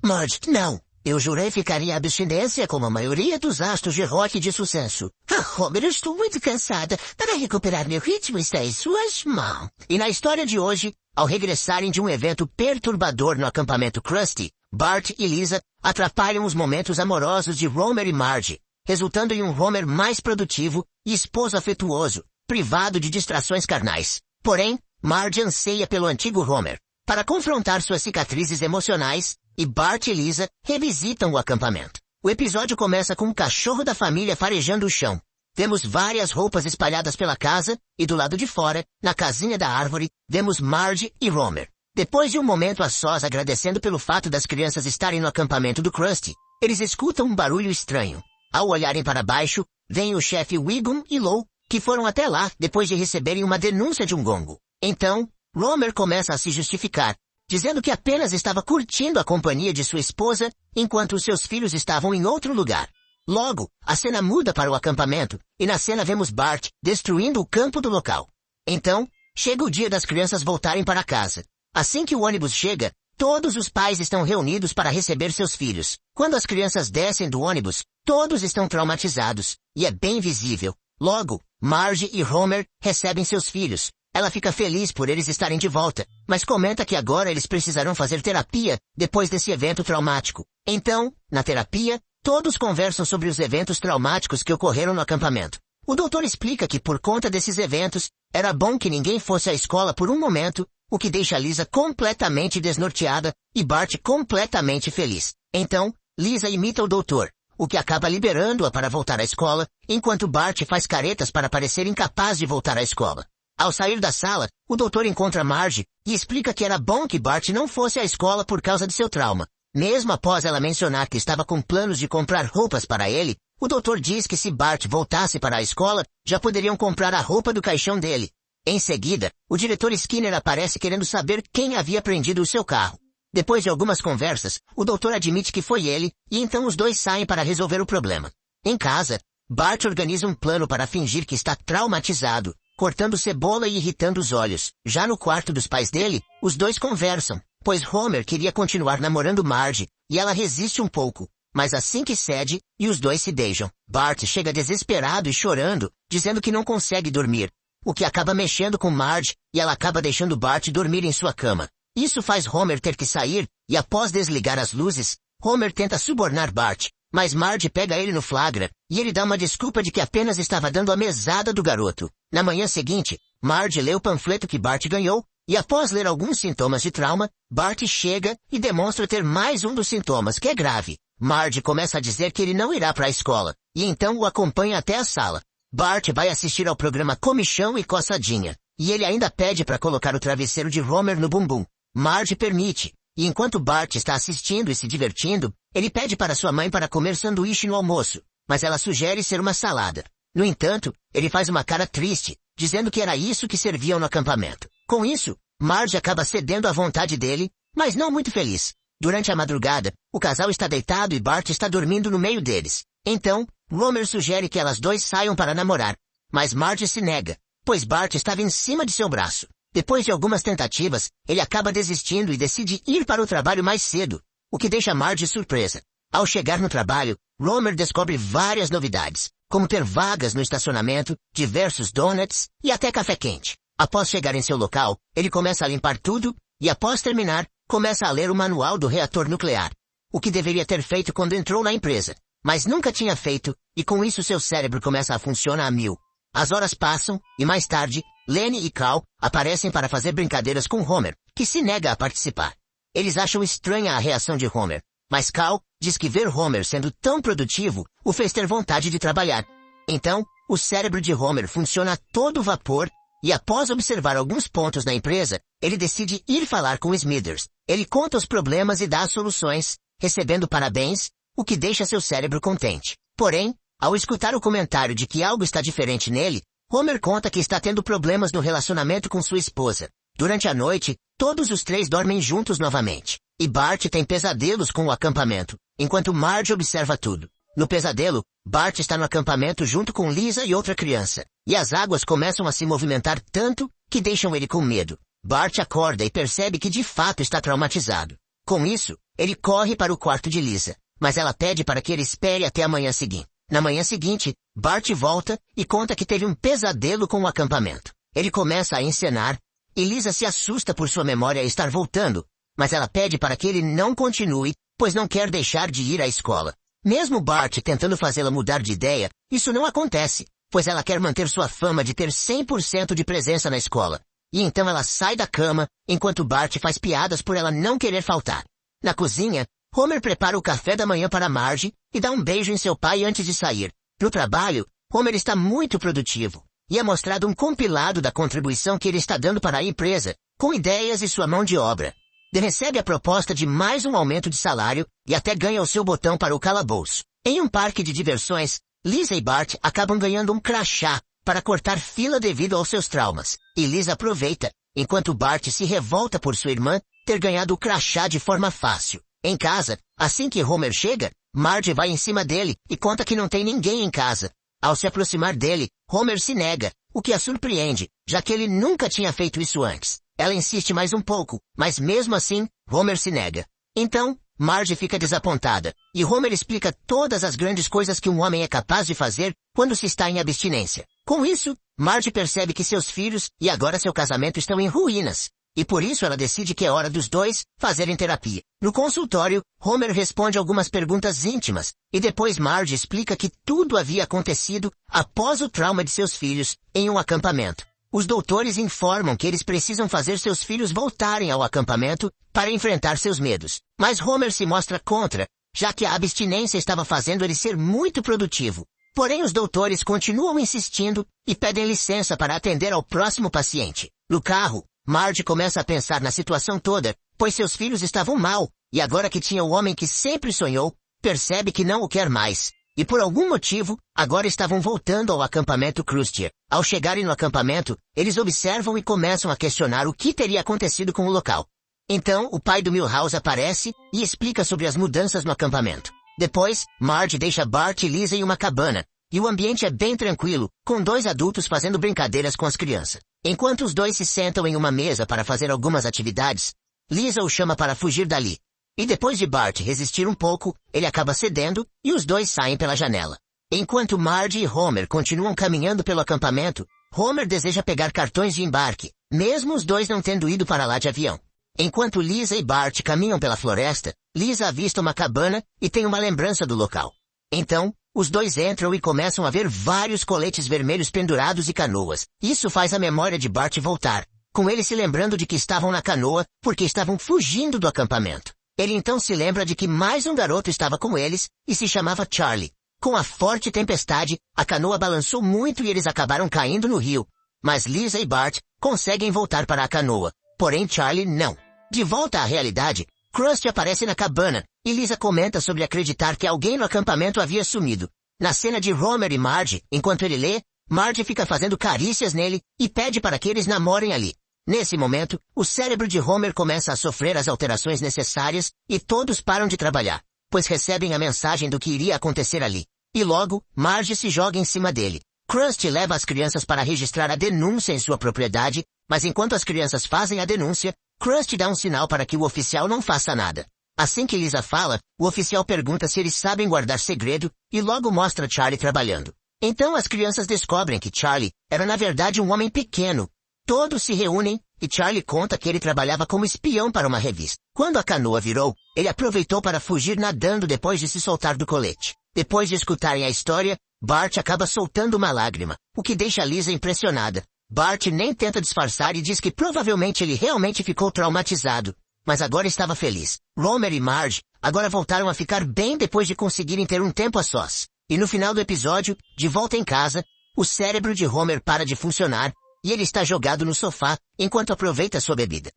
Marge, não. Eu jurei ficar em abstinência como a maioria dos astros de rock de sucesso. Homer, eu estou muito cansada. Para recuperar meu ritmo está em suas mãos. E na história de hoje, ao regressarem de um evento perturbador no acampamento Krusty, Bart e Lisa atrapalham os momentos amorosos de Homer e Marge, resultando em um Homer mais produtivo e esposo afetuoso, privado de distrações carnais. Porém, Marge anseia pelo antigo Homer. Para confrontar suas cicatrizes emocionais, e Bart e Lisa revisitam o acampamento. O episódio começa com um cachorro da família farejando o chão. Vemos várias roupas espalhadas pela casa, e do lado de fora, na casinha da árvore, vemos Marge e Homer. Depois de um momento a sós agradecendo pelo fato das crianças estarem no acampamento do Krusty, eles escutam um barulho estranho. Ao olharem para baixo, vem o chefe Wiggum e Lou, que foram até lá depois de receberem uma denúncia de um gongo. Então, Homer começa a se justificar, dizendo que apenas estava curtindo a companhia de sua esposa enquanto os seus filhos estavam em outro lugar. Logo, a cena muda para o acampamento e na cena vemos Bart destruindo o campo do local. Então, chega o dia das crianças voltarem para casa. Assim que o ônibus chega, todos os pais estão reunidos para receber seus filhos. Quando as crianças descem do ônibus, todos estão traumatizados, e é bem visível. Logo, Marge e Homer recebem seus filhos. Ela fica feliz por eles estarem de volta, mas comenta que agora eles precisarão fazer terapia depois desse evento traumático. Então, na terapia, todos conversam sobre os eventos traumáticos que ocorreram no acampamento. O doutor explica que por conta desses eventos, era bom que ninguém fosse à escola por um momento, o que deixa Lisa completamente desnorteada e Bart completamente feliz. Então, Lisa imita o doutor, o que acaba liberando-a para voltar à escola, enquanto Bart faz caretas para parecer incapaz de voltar à escola. Ao sair da sala, o doutor encontra Marge e explica que era bom que Bart não fosse à escola por causa de seu trauma. Mesmo após ela mencionar que estava com planos de comprar roupas para ele, o doutor diz que se Bart voltasse para a escola, já poderiam comprar a roupa do caixão dele. Em seguida, o diretor Skinner aparece querendo saber quem havia prendido o seu carro. Depois de algumas conversas, o doutor admite que foi ele, e então os dois saem para resolver o problema. Em casa, Bart organiza um plano para fingir que está traumatizado, cortando cebola e irritando os olhos. Já no quarto dos pais dele, os dois conversam, pois Homer queria continuar namorando Marge, e ela resiste um pouco. Mas assim que cede, e os dois se beijam. Bart chega desesperado e chorando, dizendo que não consegue dormir, o que acaba mexendo com Marge, e ela acaba deixando Bart dormir em sua cama. Isso faz Homer ter que sair, e após desligar as luzes, Homer tenta subornar Bart, mas Marge pega ele no flagra, e ele dá uma desculpa de que apenas estava dando a mesada do garoto. Na manhã seguinte, Marge lê o panfleto que Bart ganhou, e após ler alguns sintomas de trauma, Bart chega e demonstra ter mais um dos sintomas, que é grave. Marge começa a dizer que ele não irá para a escola, e então o acompanha até a sala. Bart vai assistir ao programa Comichão e Coçadinha, e ele ainda pede para colocar o travesseiro de Homer no bumbum. Marge permite, e enquanto Bart está assistindo e se divertindo, ele pede para sua mãe para comer sanduíche no almoço, mas ela sugere ser uma salada. No entanto, ele faz uma cara triste, dizendo que era isso que serviam no acampamento. Com isso, Marge acaba cedendo à vontade dele, mas não muito feliz. Durante a madrugada, o casal está deitado e Bart está dormindo no meio deles. Então, Homer sugere que elas dois saiam para namorar, mas Marge se nega, pois Bart estava em cima de seu braço. Depois de algumas tentativas, ele acaba desistindo e decide ir para o trabalho mais cedo, o que deixa Marge surpresa. Ao chegar no trabalho, Homer descobre várias novidades, como ter vagas no estacionamento, diversos donuts e até café quente. Após chegar em seu local, ele começa a limpar tudo e, após terminar, começa a ler o manual do reator nuclear, o que deveria ter feito quando entrou na empresa, mas nunca tinha feito, e com isso seu cérebro começa a funcionar a mil. As horas passam, e mais tarde, Lenny e Cal aparecem para fazer brincadeiras com Homer, que se nega a participar. Eles acham estranha a reação de Homer, mas Cal diz que ver Homer sendo tão produtivo o fez ter vontade de trabalhar. Então, o cérebro de Homer funciona a todo vapor, e após observar alguns pontos na empresa, ele decide ir falar com Smithers. Ele conta os problemas e dá as soluções, recebendo parabéns, o que deixa seu cérebro contente. Porém, ao escutar o comentário de que algo está diferente nele, Homer conta que está tendo problemas no relacionamento com sua esposa. Durante a noite, todos os três dormem juntos novamente, e Bart tem pesadelos com o acampamento, enquanto Marge observa tudo. No pesadelo, Bart está no acampamento junto com Lisa e outra criança, e as águas começam a se movimentar tanto que deixam ele com medo. Bart acorda e percebe que de fato está traumatizado. Com isso, ele corre para o quarto de Lisa, mas ela pede para que ele espere até a manhã seguinte. Na manhã seguinte, Bart volta e conta que teve um pesadelo com o acampamento. Ele começa a encenar, e Lisa se assusta por sua memória estar voltando, mas ela pede para que ele não continue, pois não quer deixar de ir à escola. Mesmo Bart tentando fazê-la mudar de ideia, isso não acontece, pois ela quer manter sua fama de ter 100% de presença na escola. E então ela sai da cama, enquanto Bart faz piadas por ela não querer faltar. Na cozinha, Homer prepara o café da manhã para Marge e dá um beijo em seu pai antes de sair. No trabalho, Homer está muito produtivo, e é mostrado um compilado da contribuição que ele está dando para a empresa, com ideias e sua mão de obra. Ele recebe a proposta de mais um aumento de salário e até ganha o seu botão para o calabouço. Em um parque de diversões, Lisa e Bart acabam ganhando um crachá para cortar fila devido aos seus traumas, e Lisa aproveita, enquanto Bart se revolta por sua irmã ter ganhado o crachá de forma fácil. Em casa, assim que Homer chega, Marge vai em cima dele e conta que não tem ninguém em casa. Ao se aproximar dele, Homer se nega, o que a surpreende, já que ele nunca tinha feito isso antes. Ela insiste mais um pouco, mas mesmo assim, Homer se nega. Então, Marge fica desapontada, e Homer explica todas as grandes coisas que um homem é capaz de fazer quando se está em abstinência. Com isso, Marge percebe que seus filhos e agora seu casamento estão em ruínas, e por isso ela decide que é hora dos dois fazerem terapia. No consultório, Homer responde algumas perguntas íntimas, e depois Marge explica que tudo havia acontecido após o trauma de seus filhos em um acampamento. Os doutores informam que eles precisam fazer seus filhos voltarem ao acampamento para enfrentar seus medos. Mas Homer se mostra contra, já que a abstinência estava fazendo ele ser muito produtivo. Porém, os doutores continuam insistindo e pedem licença para atender ao próximo paciente. No carro, Marge começa a pensar na situação toda, pois seus filhos estavam mal, e agora que tinha o homem que sempre sonhou, percebe que não o quer mais. E por algum motivo, agora estavam voltando ao acampamento Krustier. Ao chegarem no acampamento, eles observam e começam a questionar o que teria acontecido com o local. Então, o pai do Milhouse aparece e explica sobre as mudanças no acampamento. Depois, Marge deixa Bart e Lisa em uma cabana, e o ambiente é bem tranquilo, com dois adultos fazendo brincadeiras com as crianças. Enquanto os dois se sentam em uma mesa para fazer algumas atividades, Lisa o chama para fugir dali. E depois de Bart resistir um pouco, ele acaba cedendo e os dois saem pela janela. Enquanto Marge e Homer continuam caminhando pelo acampamento, Homer deseja pegar cartões de embarque, mesmo os dois não tendo ido para lá de avião. Enquanto Lisa e Bart caminham pela floresta, Lisa avista uma cabana e tem uma lembrança do local. Então, os dois entram e começam a ver vários coletes vermelhos pendurados e canoas. Isso faz a memória de Bart voltar, com ele se lembrando de que estavam na canoa porque estavam fugindo do acampamento. Ele então se lembra de que mais um garoto estava com eles e se chamava Charlie. Com a forte tempestade, a canoa balançou muito e eles acabaram caindo no rio. Mas Lisa e Bart conseguem voltar para a canoa, porém Charlie não. De volta à realidade, Krusty aparece na cabana e Lisa comenta sobre acreditar que alguém no acampamento havia sumido. Na cena de Homer e Marge, enquanto ele lê, Marge fica fazendo carícias nele e pede para que eles namorem ali. Nesse momento, o cérebro de Homer começa a sofrer as alterações necessárias e todos param de trabalhar, pois recebem a mensagem do que iria acontecer ali. E logo, Marge se joga em cima dele. Krusty leva as crianças para registrar a denúncia em sua propriedade, mas enquanto as crianças fazem a denúncia, Krusty dá um sinal para que o oficial não faça nada. Assim que Lisa fala, o oficial pergunta se eles sabem guardar segredo e logo mostra Charlie trabalhando. Então as crianças descobrem que Charlie era na verdade um homem pequeno. Todos se reúnem e Charlie conta que ele trabalhava como espião para uma revista. Quando a canoa virou, ele aproveitou para fugir nadando depois de se soltar do colete. Depois de escutarem a história, Bart acaba soltando uma lágrima, o que deixa Lisa impressionada. Bart nem tenta disfarçar e diz que provavelmente ele realmente ficou traumatizado, mas agora estava feliz. Homer e Marge agora voltaram a ficar bem depois de conseguirem ter um tempo a sós. E no final do episódio, de volta em casa, o cérebro de Homer para de funcionar, e ele está jogado no sofá enquanto aproveita sua bebida.